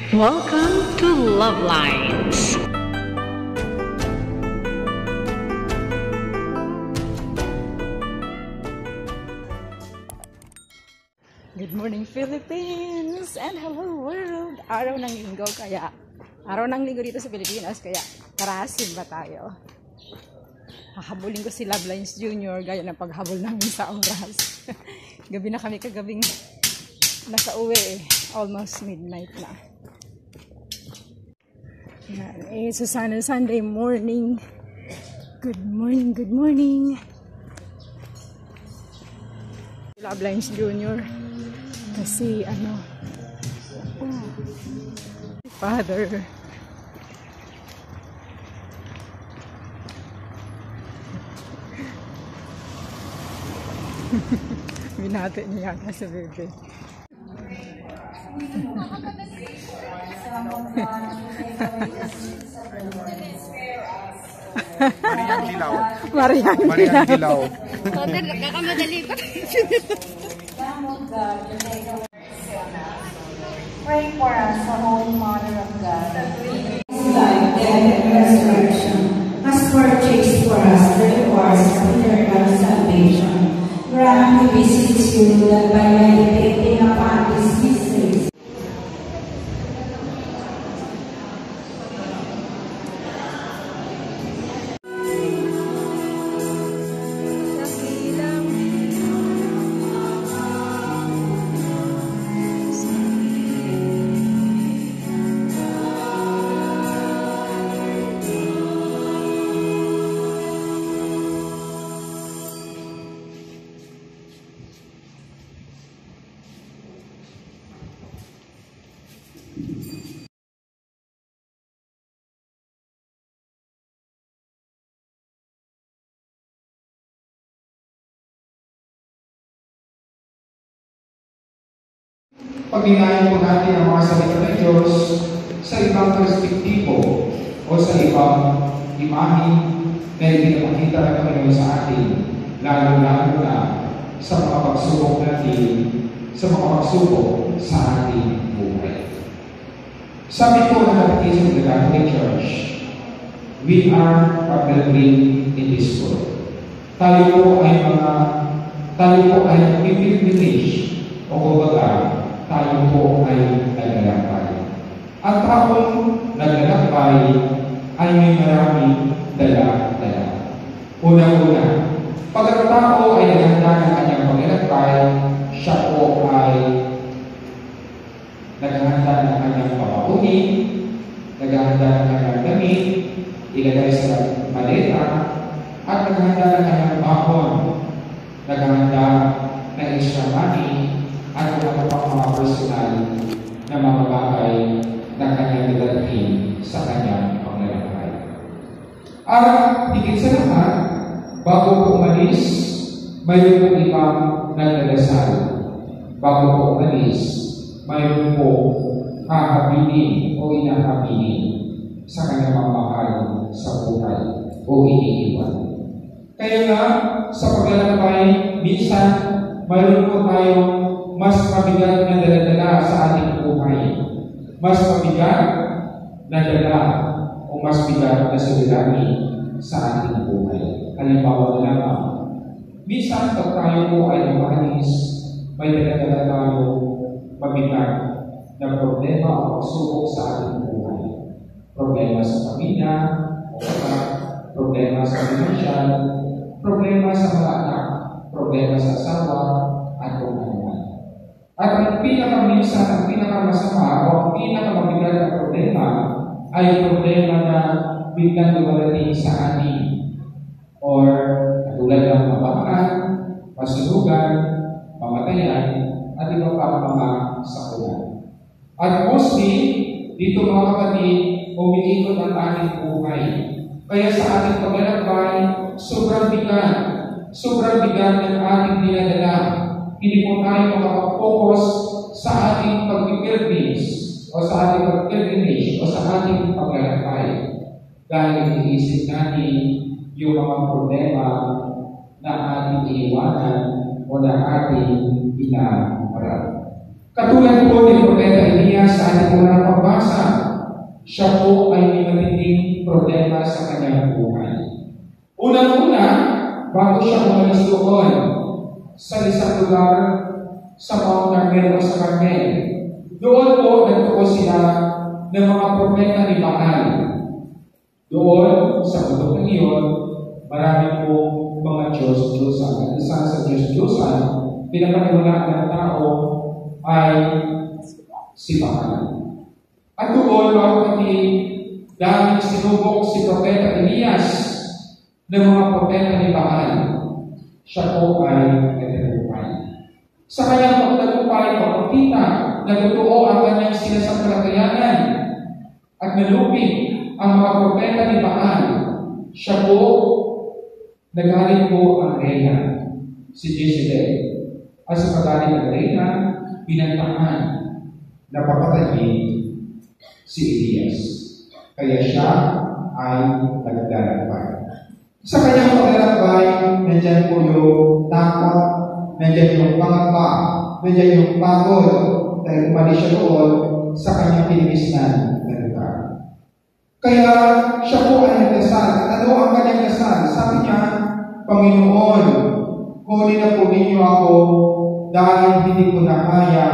Welcome to Love Lines. Good morning Philippines and hello world. Araw ng linggo dito sa Pilipinas kaya tara simba tayo. Hahabulin ko si Love Lines Jr. gaya ng paghabol namin sa oras. Gabi na kami kagabing nasa uwi almost midnight na. Yan, so sana Sunday morning. Good morning. Love Lines Jr. Kasi father. Binate niya yata sa bebe. Marian Dilaw. Father, nagkakamadali ko. Pray for us, the Holy Mother of God. Life, death, and resurrection has purchased for us the rewards of eternal salvation. Grant, we beseech you that by meditating upon these mysteries, pag-inayin po natin ang mga salita ng Diyos sa ibang perspektibo o sa ibang imahe na ipinapakita ng Panginoon sa atin, lalo-lalo na sa mga pagsubok natin, sa mga pagsubok sa ating buhay. Sabi po ng Catechism of the Catholic Church, we are a pilgrim in this world. Tayo po ay pipilish o kumbaga, tayo po ay naglalakbay. Ang taong naglalakbay ay may maraming dala-dala. Una-una, pag ang tao ay naghanda ng kanyang paglalakbay, siya po ay naghahanda ng kanyang papauni, naghahanda ng kanyang damit, ilagay sa maleta, at naghahanda ng kanyang bahon, naghahanda ng extra money, at wala pang mga personal na mga bagay na kanyang dadalhin sa kanyang paglalakbay. At higit sa lahat, bago po umalis, mayroon po ibang nagdadasal. Bago po umalis, mayroon po hahabilin o inahabilin sa kanyang mga mahal sa buhay o iniiwan. Kaya nga, sa paglalakbay, minsan mayroon po tayong mas mabigat na dala-dala sa ating buhay. Mas mabigat na dala o mas bigat na suliranin sa ating buhay. Halimbawa na lamang, minsan pag tayo po ay umalis, may dala-dala tayo mabigat na problema o pagsubok sa ating buhay. Problema sa pamilya, problema sa financial, problema sa mga anak, problema sa asawa, at kung ano. At ang pinakamasama o ang pinakamabigat na problema ay problema na biglang dumarating sa atin or katulad ng mabakan, masunugan, mamatayan, at iba pa mga sakulan. At mostly, dito mga kapatid, umiikot ang ating buhay. Kaya sa ating paglalakbay, sobrang bigat ng ating dinadala. Hindi po tayo makapag-focus sa ating pag-pilgrimage o sa ating paglalakbay. Dahil iniisip natin yung mga problema na ating iiwanan o na ating inaharap. Katulad po ni Propeta Elias sa ating mga napabasa, siya po ay may matinding problema sa kanyang buhay. Unang-una, bago siya umalis doon sa isang lugar sa Mount Carmel o sa Carmel, doon po nagtuo sila ng mga propeta ni Baal. Doon, sa bundok ng iyon, marami po mga Diyos-Diyosan. At isa sa Diyos-Diyosan, pinapaniwalaan ng tao ay si Baal. At doon, dahil sinubok si Propeta Elias ng mga propeta ni Baal, siya po ay nagtagumpay. Sa kanyang pagtagumpay, pagkakita na totoo ang kanyang sinasampalatayanan at nalupig ang mga propeta ni Baal, siya po nagaling po ang reyna, si Jezebel. At sa pagaling ng reyna, binantaan na papatayin si Elias. Kaya siya ay naglalakbay. Sa kanyang paglalakbay, nandiyan po yung takot, nandiyan yung pangamba, nandiyan yung pagod, dahil umalis siya doon sa kanyang pinigisnan na lugar. Kaya siya po ay nagdasal. At ano ang kanyang dasal? Sabi niya, Panginoon, kunin na po ninyo ako dahil hindi ko na kaya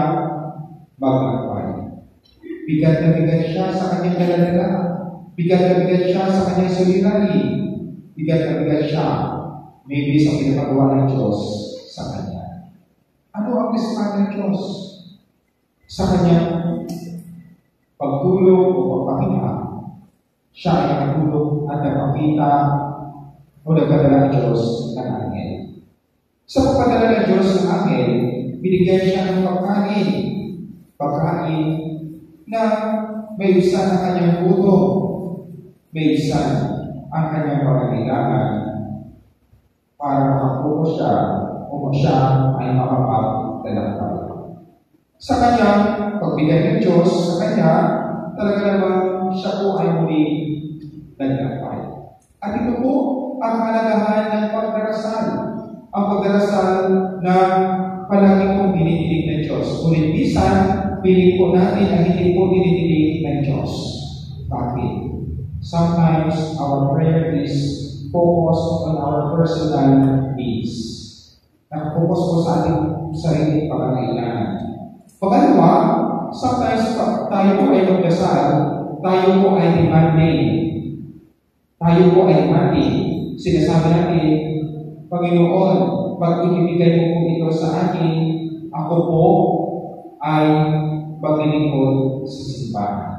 maglakbay. Bigat na bigat siya sa kanyang dalaga. Bigat na bigat siya sa kanyang suliranin. Bigat na bigat siya, maybe sa pinapagawa ng Diyos sa kanya. Ano ang disma ng Diyos? Sa kanyang pagtulog o pagpahinga, siya ay nakatulog at nakapita o nagpadala ng Diyos ng angel. Sa pagpadala ng Diyos ng angel, binigyan siya ng pagkain na may isa ang kanyang gutom, may isa ang kanyang pangangailangan para makapuno siya o siya ay makapagdalakbay. Sa kanyang pagbigay ng Diyos sa kanya, talaga naman siya po ay muli naglalakbay. At ito po ang kalagahan ng pagdarasal. Ang pagdarasal na palagi pong dinidinig ng Diyos. Ngunit minsan, piling po natin ang hindi po dinidinig ng Diyos. Bakit? Sometimes our prayer is focused on our personal needs. Nakapokus po sa ating sariling pangangailangan. Pangalawa, sometimes tayo po ay magdasal, tayo po ay demanding. Tayo po ay demanding. Sinasabi natin, Panginoon, pag inibigay mo po ito sa akin, ako po ay maglilingkod sa simbahan.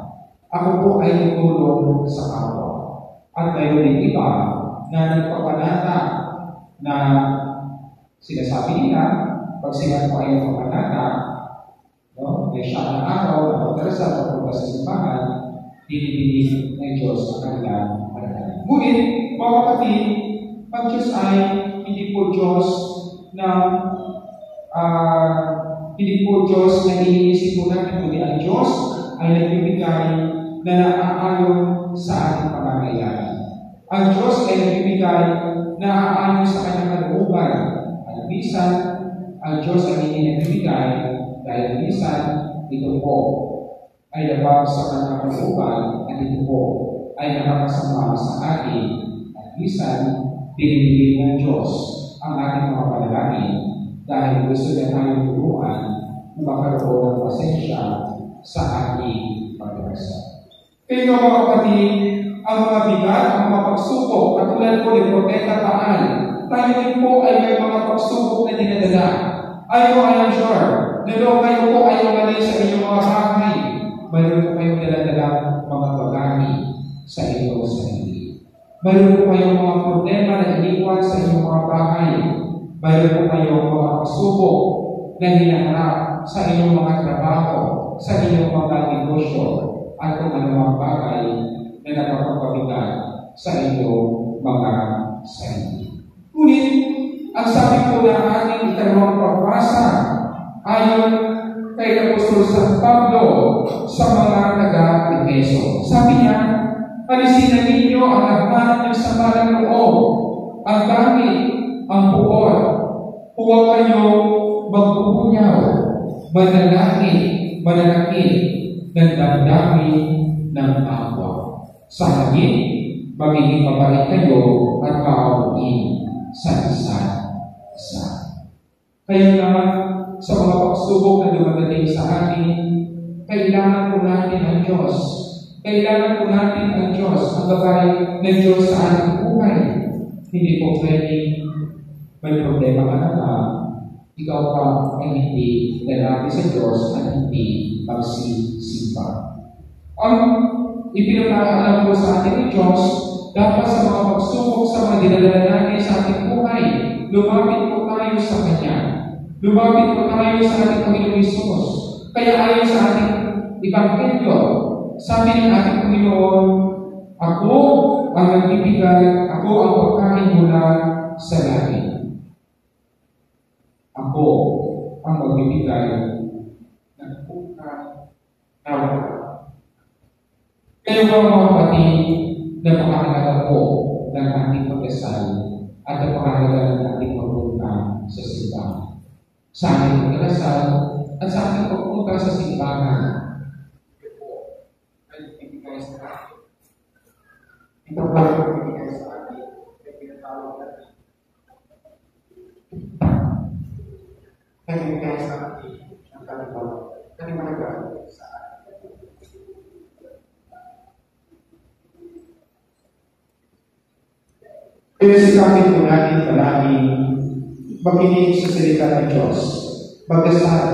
Ako po ay tutulong sa kapwa. At mayroon din iba na nagpapanata na sinasabi nila, pag sila po ay nagpapanata, may siya ang araw na pagdarasal pagpunta sa simbahan, dinidinig ng Diyos ang kanilang pananalig. Ngunit, mga kapatid, ang Diyos ay hindi po Diyos na hindi po Diyos na iniisip po natin, kundi ang Diyos ay nagbibigay na naaayon sa ating pangangailangan. Ang Diyos ay nagbibigay na naaayon sa kanyang kalooban. At minsan, ang Diyos ay hindi nagbibigay dahil minsan ito po ay labag sa kanyang kalooban at ito po ay nakakasama sa atin. At minsan, binibigay ng Diyos ang ating mga panalangin dahil gusto na tayong turuan na magkaroon ng pasensya sa ating pagdarasal. Pero mga kapatid, ang mga bigat, ang mga pagsubok, katulad po ni Propeta Baal, tayo din po ay may mga pagsubok na dinadala. Ayaw ay sure, nalo kayo po ay umalis sa inyong mga bahay, mayroon po kayong daladala mga bagay sa inyong sarili. Mayroon po kayong mga problema na iniwan sa inyong mga bahay. Mayroon po kayong mga pagsubok na hinaharap sa inyong mga trabaho, sa inyong mga negosyo, at kung anumang bagay na nakapagpabigat sa inyong mga sarili. Ngunit, ang sabi po ng ating ikalawang pagbasa ayon kay Apostol San Pablo sa mga taga-Efeso. Sabi niya, alisin na ninyo ang lahat ng sama ng loob, ang gamit, ang puot. Huwag kayong magpupunyaw. mananakit ng damdamin ng awa. Sa halip, magiging mabait kayo at maaawain sa isa't isa. Kaya nga, sa mga pagsubok na dumadating sa atin, kailangan po natin ang Diyos. Kailangan po natin ang Diyos, ang gabay ng Diyos sa ating buhay. Hindi po pwedeng may problema ka naman, ikaw pa ay hindi lalapit sa Diyos at hindi magsisimba. Ang ipinapaalam po sa atin ng Diyos, dapat sa mga pagsubok sa mga dinadala natin sa ating buhay, lumapit po tayo sa Kanya. Lumapit po tayo sa ating Panginoong Hesus. Kaya ayon sa ating Ebanghelyo, sabi ng ating Panginoon, ako ang nagbibigay, ako ang pagkain mula sa langit. Ako ang magbibigay ng pagkain na wala. Kayo mga kapatid, napakahalaga po ng ating pagdasal at napakahalaga ng ating pagpunta sa simbahan. Sa ating pagdasal at sa ating pagpunta sa simbahan, ito po ay ibigay sa atin. Ito po ay ibigay sa atin ay pinatawag natin. Ay ibigay sa atin ang kalimangan sa atin. Kaya sikapin po natin palagi makinig sa salita ng Diyos, magdasal,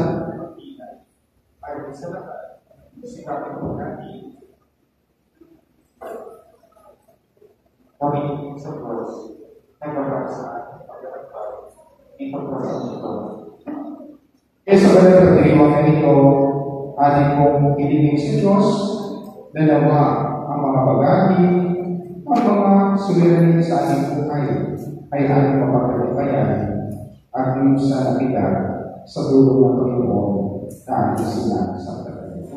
ay sa lahat, sikapin po natin makinig sa Diyos, ay babag sa ating pagkakapag, ipagpasang ito. Kaya sa ganang pagdiriwangan ito, ating pong kiligin sa Diyos, na nawa ang mga bagay, ang mga suliranin sa ating buhay ay ating mapapalipayan at yung sa nakita sa dulo ng Panginoon na ating sila sa pagkakas.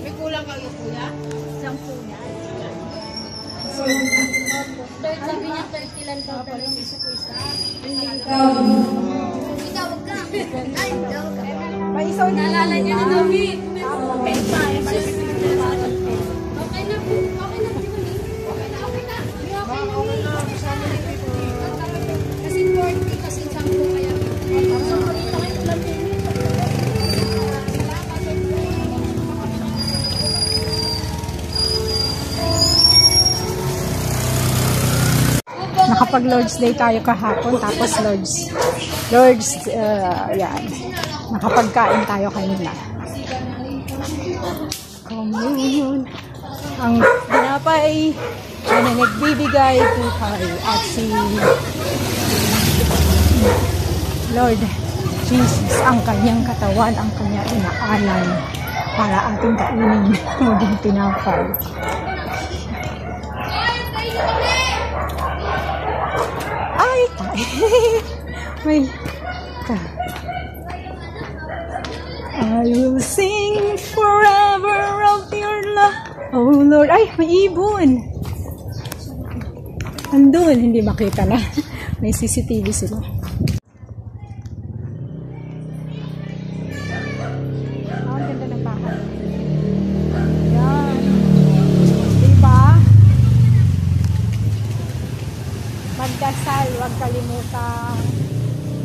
May kulang kayo kuya? 10 na. Sabi niya 30 lang daw pala yung isa ko isa. Ikaw wag ka. Ay, daw ka. May isaw na Naalala niya na David. Okay pa. Okay na po. Okay na. Okay na. Okay na. Kasi 40 kasi 10 kaya. So, pakita kayo lang din. Nakapag-Lord's Day tayo kahapon, tapos Lord's, yan. Nakapagkain tayo kanina. Communion. Ang pinapay na nagbibigay buhay at si Lord Jesus, ang kanyang katawan, ang kanyang inaalay para ating kainin maging pinapay. May I will sing forever of your love, oh Lord. Ay, may ibon. Andun, hindi makita na. May CCTV sila. Ang ganda ng bahay. Yan. Diba? Magdasal, huwag kalimutan.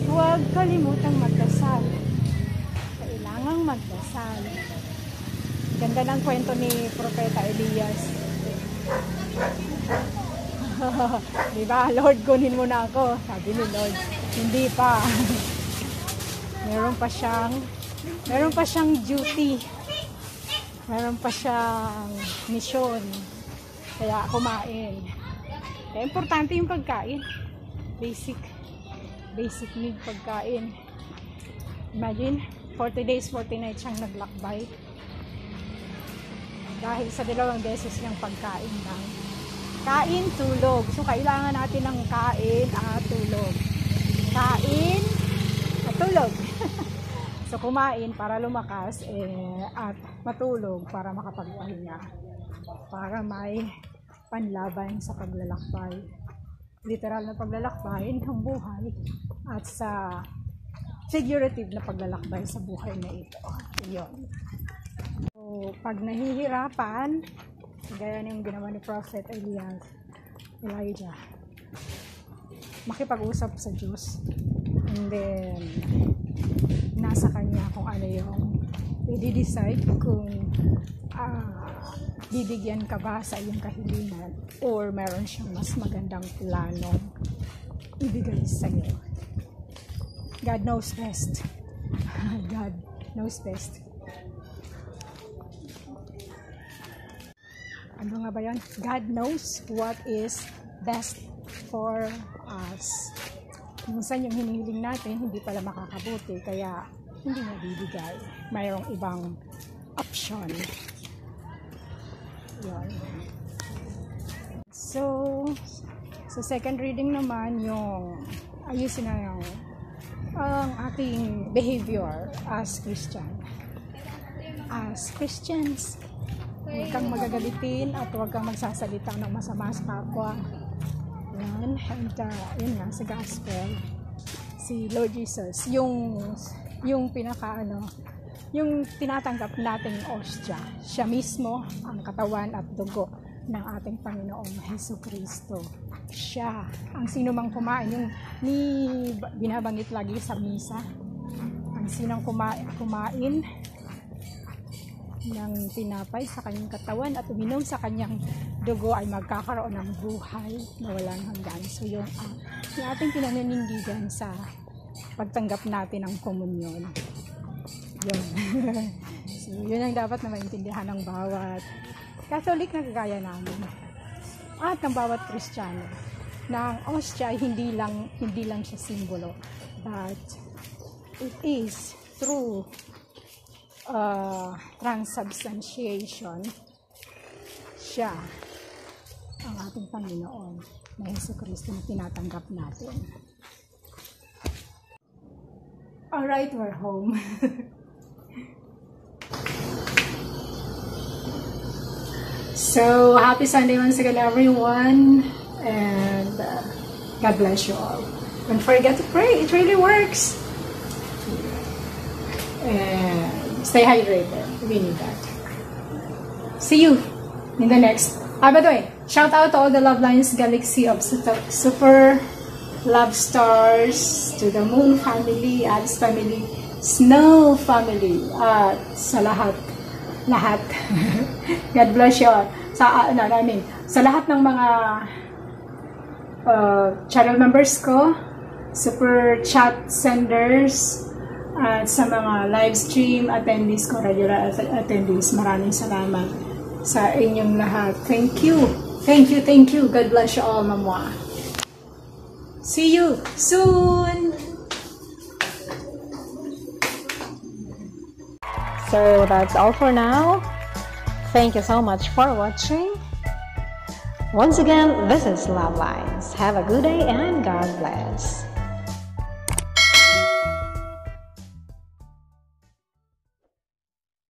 Huwag kalimutang magdasal. Kailangang magdasal. Ganda ng kwento ni Propeta Elias. Diba? Lord, kunin mo na ako. Sabi ni Lord, hindi pa. meron pa siyang duty. Meron pa siyang mission. Kaya kumain. Kaya importante yung pagkain. Basic need pagkain. Imagine, 40 days, 40 nights siyang naglakbay. Dahil sa 2 beses niyang pagkain lang. Kain, tulog. So, kailangan natin ng kain at tulog. Kain at tulog. So, kumain para lumakas at matulog para makapagpahinga. Para may panlaban sa paglalakbay. Literal na paglalakbay ng buhay at sa figurative na paglalakbay sa buhay na ito. Yun. So, pag nahihirapan, gaya ng ginawa ni Prophet Elijah, makipag-usap sa Diyos, and then nasa kanya kung ano yung i-decide kung bibigyan ka ba sa iyong kahilingan or meron siyang mas magandang planong ibigay sa iyo. God knows best. God knows best. Ano nga ba yan? God knows what is best for us. Minsan yung hinihiling natin, hindi pala makakabuti, kaya hindi niya bibigay. Mayroong ibang option. Yan. So, sa second reading naman, yung ayusin na yung ang ating behavior as Christian. As Christians, huwag kang magagalitin at huwag kang magsasalita ng masama sa kapwa. Yan. And yun nga, sa gospel, si Lord Jesus, yung yung tinatanggap nating ostya, siya mismo ang katawan at dugo ng ating Panginoong Hesukristo. Siya ang sino mang kumain, yung binabanggit lagi sa misa, ang sinong kumain ng tinapay sa kanyang katawan at uminom sa kanyang dugo ay magkakaroon ng buhay na walang hanggan. So yung ating pinaninindigan sa pagtanggap natin ng komunyon. Yun. So yun ang dapat na maintindihan ng bawat Catholic na kagaya namin at ng bawat Kristiyano, na ang ostya ay hindi lang siya simbolo, but it is through transubstantiation, siya ang ating Panginoon na Hesukristo na tinatanggap natin. Alright, we're home. So, happy Sunday once again, everyone, and God bless you all. Don't forget to pray, it really works. And stay hydrated, we need that. See you in the next. By the way, shout out to all the Love Lines Galaxy of Super Love Stars, to the Moon family, Alice family, Snow family, at sa lahat. God bless you all. Sa lahat ng mga channel members ko, super chat senders, at sa mga live stream attendees ko, regular attendees, maraming salamat sa inyong lahat. Thank you. God bless you all, mamwa. See you soon. So that's all for now. Thank you so much for watching. Once again, this is Love Lines. Have a good day and God bless.